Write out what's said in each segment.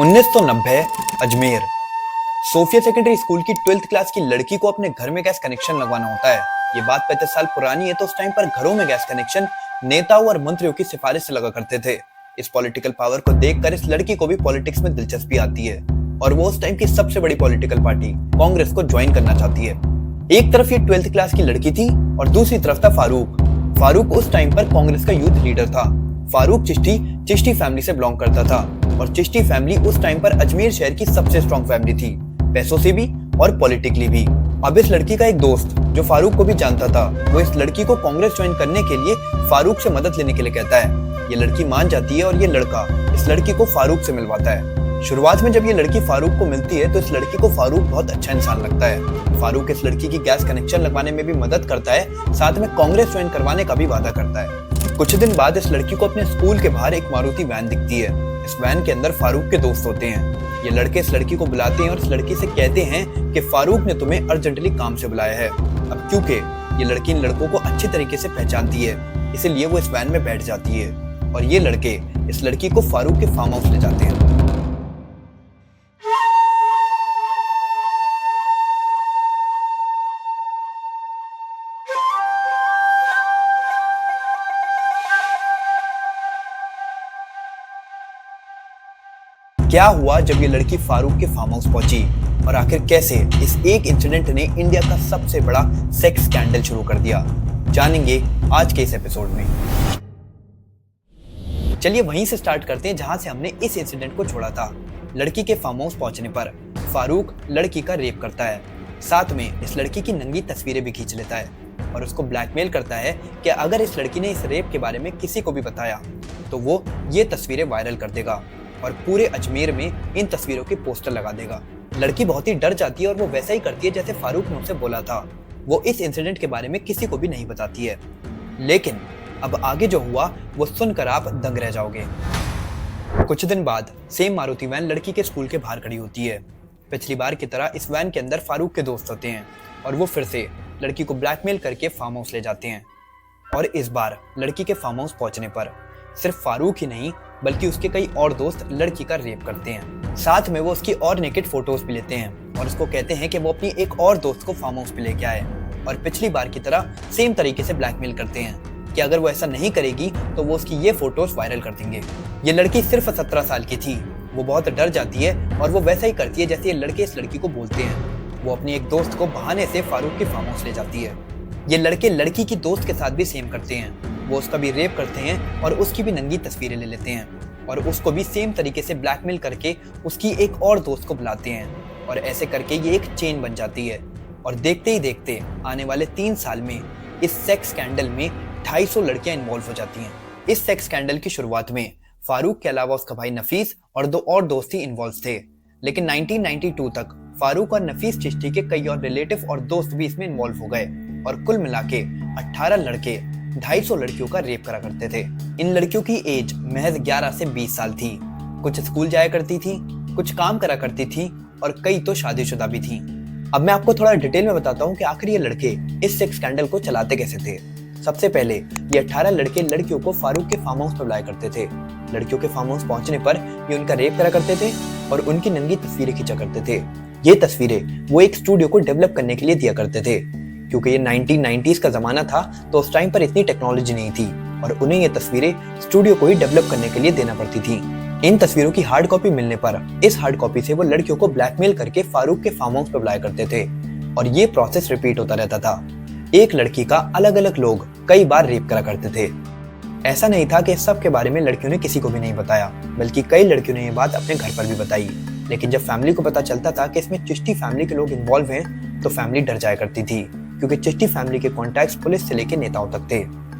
1990 Ajmer. Sophia secondary school की 12th class की लड़की को अपने घर में गैस कनेक्शन लगवाना होता है। ये बात 35 साल पुरानी है, तो उस टाइम पर घरों में गैस कनेक्शन नेताओं और मंत्रियों की सिफारिश से लगा करते थे। इस पॉलिटिकल पावर को देखकर इस लड़की को भी पॉलिटिक्स में दिलचस्पी आती है और वो उस टाइम की सबसे बड़ी पॉलिटिकल पार्टी कांग्रेस को ज्वाइन करना चाहती है। एक तरफ ये 12th क्लास की लड़की थी और दूसरी तरफ था फारूक। फारूक उस टाइम पर कांग्रेस का यूथ लीडर था। फारूक चिश्ती फैमिली से बिलोंग करता था और चिश्ती फैमिली उस टाइम पर अजमेर शहर की सबसे स्ट्रॉन्ग फैमिली थी, पैसों से भी और पॉलिटिकली भी। अब इस लड़की का एक दोस्त जो फारूक को भी जानता था, वो इस लड़की को कांग्रेस ज्वाइन करने के लिए फारूक से मदद लेने के लिए कहता है। ये लड़की मान जाती है और ये लड़का इस लड़की को फारूक से मिलवाता है। शुरुआत में जब ये लड़की फारूक को मिलती है तो इस लड़की को फारूक बहुत अच्छा इंसान लगता है। फारूक इस लड़की की गैस कनेक्शन लगवाने में भी मदद करता है, साथ में कांग्रेस ज्वाइन करवाने का भी वादा करता है। कुछ दिन बाद इस लड़की को अपने स्कूल के बाहर एक मारुति वैन दिखती है। इस वैन के अंदर फारूक के दोस्त होते हैं। ये लड़के इस लड़की को बुलाते हैं और इस लड़की से कहते हैं कि फारूक ने तुम्हें अर्जेंटली काम से बुलाया है। अब क्योंकि ये लड़की इन लड़कों को अच्छी तरीके से पहचानती है, इसलिए वो इस वैन में बैठ जाती है और ये लड़के इस लड़की को फारूक के फार्म हाउस ले जाते हैं। क्या हुआ जब ये लड़की फारूक के फार्म हाउस पहुंची और आखिर कैसे इस एक इंसिडेंट ने इंडिया का सबसे बड़ा सेक्स स्कैंडल शुरू कर दिया, जानेंगे आज के इस एपिसोड में। चलिए वहीं से स्टार्ट करते हैं जहां से हमने इस इंसिडेंट को छोड़ा था। लड़की के फार्म हाउस पहुंचने पर फारूक लड़की का रेप करता है, साथ में इस लड़की की नंगी तस्वीरें भी खींच लेता है और उसको ब्लैकमेल करता है कि अगर इस लड़की ने इस रेप के बारे में किसी को भी बताया तो वो ये तस्वीरें वायरल कर देगा और पूरे अजमेर में इन तस्वीरों के पोस्टर लगा देगा। लड़की बहुत ही डर जाती है और वो वैसा ही करती है जैसे फारूक ने उसे बोला था। वो इस इंसिडेंट के बारे में किसी को भी नहीं बताती है। लेकिन अब आगे जो हुआ वो सुनकर आप दंग रह जाओगे। कुछ दिन बाद सेम मारुति वैन लड़की के स्कूल के बाहर खड़ी होती है। पिछली बार की तरह इस वैन के अंदर फारूक के दोस्त होते हैं और वो फिर से लड़की को ब्लैकमेल करके फार्म हाउस ले जाते हैं। और इस बार लड़की के फार्म हाउस पहुंचने पर सिर्फ फारूक ही नहीं बल्कि उसके कई और दोस्त लड़की का रेप करते हैं। साथ में वो उसकी और नेकेड फोटोज भी लेते हैं और उसको कहते हैं कि वो अपनी एक और दोस्त को फार्म हाउस पे लेके आए और पिछली बार की तरह सेम तरीके से ब्लैकमेल करते हैं कि अगर वो ऐसा नहीं करेगी तो वो उसकी ये फोटोज वायरल कर देंगे। ये लड़की सिर्फ 17 साल की थी। वो बहुत डर जाती है और वो वैसा ही करती है जैसे ये लड़के इस लड़की को बोलते हैं। वो अपनी एक दोस्त को बहाने से फारूक के फार्म हाउस ले जाती है। ये लड़के लड़की की दोस्त के साथ भी सेम करते हैं। वो उसका भी रेप करते हैं और उसकी भी नंगी तस्वीरें ले लेते हैं और उसको भी सेम तरीके से ब्लैकमेल करके उसकी एक और दोस्त को बुलाते हैं और ऐसे करके ये एक चेन बन जाती है। और देखते ही देखते आने वाले 3 साल में इस सेक्स स्कैंडल में 250 लड़कियां इन्वॉल्व हो जाती हैं। इस सेक्स स्कैंडल की शुरुआत में फारूक के अलावा उसका भाई नफीस और 2 और दोस्त ही इन्वॉल्व थे, लेकिन 1992 तक फारूक और नफीस चिश्ती के कई और रिलेटिव और दोस्त भी इसमें इन्वॉल्व हो गए और कुल मिला के 18 लड़के 250 लड़कियों का रेप करा करते थे। इन लड़कियों की एज महज 11 से 20 साल थी। कुछ स्कूल जाया करती थी, कुछ काम करा करती थी और कई तो शादीशुदा भी थी। अब मैं आपको थोड़ा डिटेल में बताता हूँ कि आखिर ये लड़के इस सेक्स स्कैंडल को चलाते कैसे थे। सबसे पहले ये 18 लड़के लड़कियों को फारूक के फार्म हाउस पर बुलाया करते थे। लड़कियों के फार्म हाउस पहुंचने पर ये उनका रेप करा करते थे और उनकी नंगी तस्वीरें खींचा करते थे। ये तस्वीरें वो एक स्टूडियो को डेवलप करने के लिए दिया करते थे, क्योंकि ये 1990s का जमाना था तो उस टाइम पर इतनी टेक्नोलॉजी नहीं थी और उन्हें ये तस्वीरें स्टूडियो को ही डेवलप करने के लिए देना पड़ती थी। इन तस्वीरों की हार्ड कॉपी मिलने पर इस हार्ड कॉपी से वो लड़कियों को ब्लैकमेल करके फारूक के फार्म हाउस पर बुलाया करते थे और ये प्रोसेस रिपीट होता रहता था। एक लड़की का अलग अलग लोग कई बार रेप करा करते थे। ऐसा नहीं था कि इस सब के बारे में लड़कियों ने किसी को भी नहीं बताया, बल्कि कई लड़कियों ने ये बात अपने घर पर भी बताई। लेकिन जब फैमिली को पता चलता था कि इसमें चिश्ती फैमिली के लोग इन्वॉल्व हैं तो फैमिली डर जाया करती थी, क्योंकि चिश्ती फैमिली के कॉन्टैक्ट्स पुलिस से लेकर नेताओं तक थे।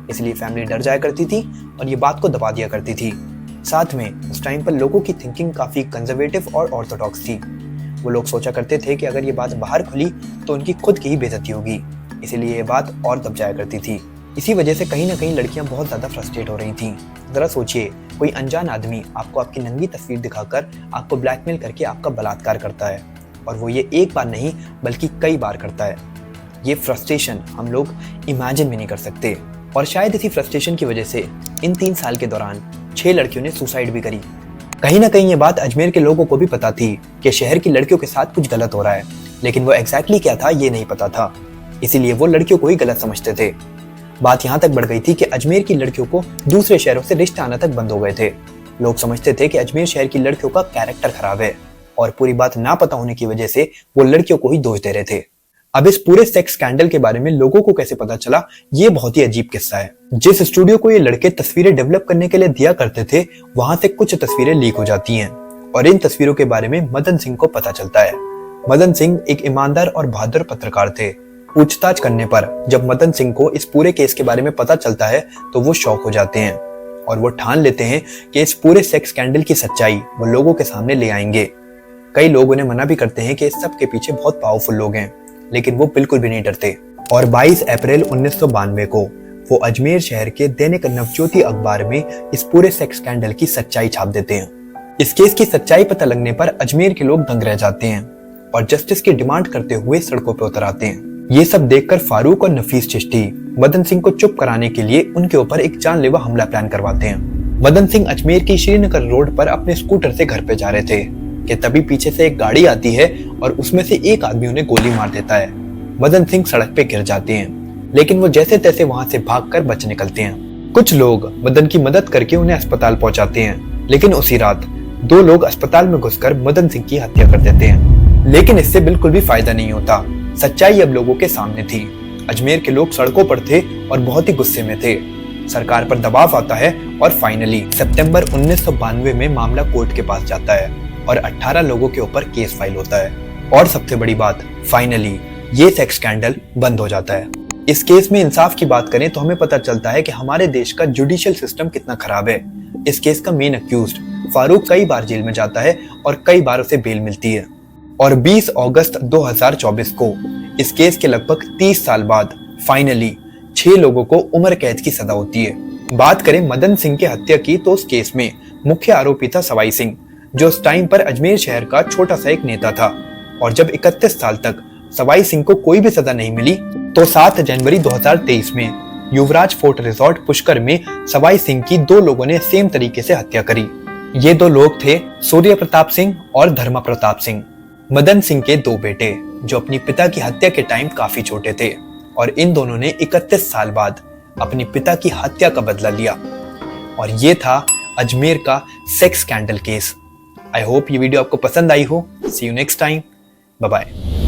इसलिए फैमिली डर जाया करती थी और ये बात को दबा दिया करती थी। साथ में उस टाइम पर लोगों की थिंकिंग काफी कंजर्वेटिव और ऑर्थोडॉक्स थी। वो लोग सोचा करते थे कि अगर ये बात बाहर खुली तो उनकी खुद की ही बेइज्जती होगी, इसीलिए ये बात और दब जाया करती थी। इसी वजह से कहीं ना कहीं लड़कियां बहुत ज्यादा फ्रस्ट्रेट हो रही थीं। जरा सोचिए, कोई अनजान आदमी आपको आपकी नंगी तस्वीर दिखाकर आपको ब्लैकमेल करके आपका बलात्कार करता है और वो ये एक बार नहीं बल्कि कई बार करता है। ये फ्रस्ट्रेशन हम लोग इमेजिन भी नहीं कर सकते और शायद इसी फ्रस्ट्रेशन की वजह से इन 3 साल के दौरान 6 लड़कियों ने सुसाइड भी करी। कहीं ना कहीं ये बात अजमेर के लोगों को भी पता थी कि शहर की लड़कियों के साथ कुछ गलत हो रहा है, लेकिन वो एग्जैक्टली क्या था ये नहीं पता था, इसीलिए वो लड़कियों को ही गलत समझते थे। बात यहाँ तक बढ़ गई थी कि अजमेर की लड़कियों को दूसरे शहरों से रिश्ते आना तक बंद हो गए थे। लोग समझते थे कि अजमेर शहर की लड़कियों का कैरेक्टर खराब है और पूरी बात ना पता होने की वजह से वो लड़कियों को ही दोष दे रहे थे। अब इस पूरे सेक्स स्कैंडल के बारे में लोगों को कैसे पता चला, ये बहुत ही अजीब किस्सा है। जिस स्टूडियो को ये लड़के तस्वीरें डेवलप करने के लिए दिया करते थे, वहां से कुछ तस्वीरें लीक हो जाती हैं और इन तस्वीरों के बारे में मदन सिंह को पता चलता है। मदन सिंह एक ईमानदार और बहादुर पत्रकार थे। पूछताछ करने पर जब मदन सिंह को इस पूरे केस के बारे में पता चलता है तो वो शॉक हो जाते हैं और वो ठान लेते हैं कि इस पूरे सेक्स स्कैंडल की सच्चाई वो लोगों के सामने ले आएंगे। कई लोग उन्हें मना भी करते हैं कि इस सब के पीछे बहुत पावरफुल लोग हैं, लेकिन वो बिल्कुल भी नहीं डरते और 22 अप्रैल 1992 को वो अजमेर शहर के दैनिक नवज्योति अखबार में इस पूरे सेक्स स्कैंडल की सच्चाई छाप देते हैं। इस केस की सच्चाई पता लगने पर अजमेर के लोग दंग रह जाते हैं और जस्टिस की डिमांड करते हुए सड़कों पर उतर आते हैं। ये सब देखकर फारूक और नफीस चिश्ती मदन सिंह को चुप कराने के लिए उनके ऊपर एक जानलेवा हमला प्लान करवाते हैं। मदन सिंह अजमेर की श्रीनगर रोड पर अपने स्कूटर से घर पे जा रहे थे कि तभी पीछे से एक गाड़ी आती है और उसमें से एक आदमी उन्हें गोली मार देता है। मदन सिंह सड़क पे गिर जाते हैं, लेकिन वो जैसे तैसे वहां से भागकर बच निकलते हैं। कुछ लोग मदन की मदद करके उन्हें अस्पताल पहुंचाते हैं, लेकिन उसी रात 2 लोग अस्पताल में घुसकर मदन सिंह की हत्या कर देते हैं। लेकिन इससे बिल्कुल भी फायदा नहीं होता। सच्चाई अब लोगों के सामने थी। अजमेर के लोग सड़कों पर थे और बहुत ही गुस्से में थे। सरकार पर दबाव आता है और फाइनली सितंबर 1992 में मामला कोर्ट के पास जाता है और 18 लोगों के ऊपर केस फाइल होता है। और सबसे बड़ी बात, फाइनली ये सेक्स स्कैंडल बंद हो जाता है। इस केस में इंसाफ की बात करें तो हमें पता चलता है कि हमारे देश का जुडिशियल सिस्टम कितना खराब है। इस केस का मेन अक्यूज्ड फारूक कई बार जेल में जाता है और कई बार उसे बेल मिलती है और 20 अगस्त 2024 को इस केस के लगभग 30 साल बाद फाइनली 6 लोगों को उम्र कैद की सजा होती है। बात करें मदन सिंह की हत्या की तो उस केस में मुख्य आरोपी था सवाई सिंह, जो उस टाइम पर अजमेर शहर का छोटा सा एक नेता था। और जब 31 साल तक सवाई सिंह को कोई भी सजा नहीं मिली तो 7 जनवरी 2023 में युवराज फोर्ट रिजॉर्ट पुष्कर में सवाई सिंह की 2 लोगों ने सेम तरीके से हत्या करी। ये 2 लोग थे सूर्य प्रताप सिंह और धर्मा प्रताप सिंह, मदन सिंह के 2 बेटे, जो अपनी पिता की हत्या के टाइम काफी छोटे थे। और इन दोनों ने 31 साल बाद अपनी पिता की हत्या का बदला लिया। और ये था अजमेर का sex scandal case. I hope ये वीडियो आपको पसंद आई हो। See you next time. Bye bye.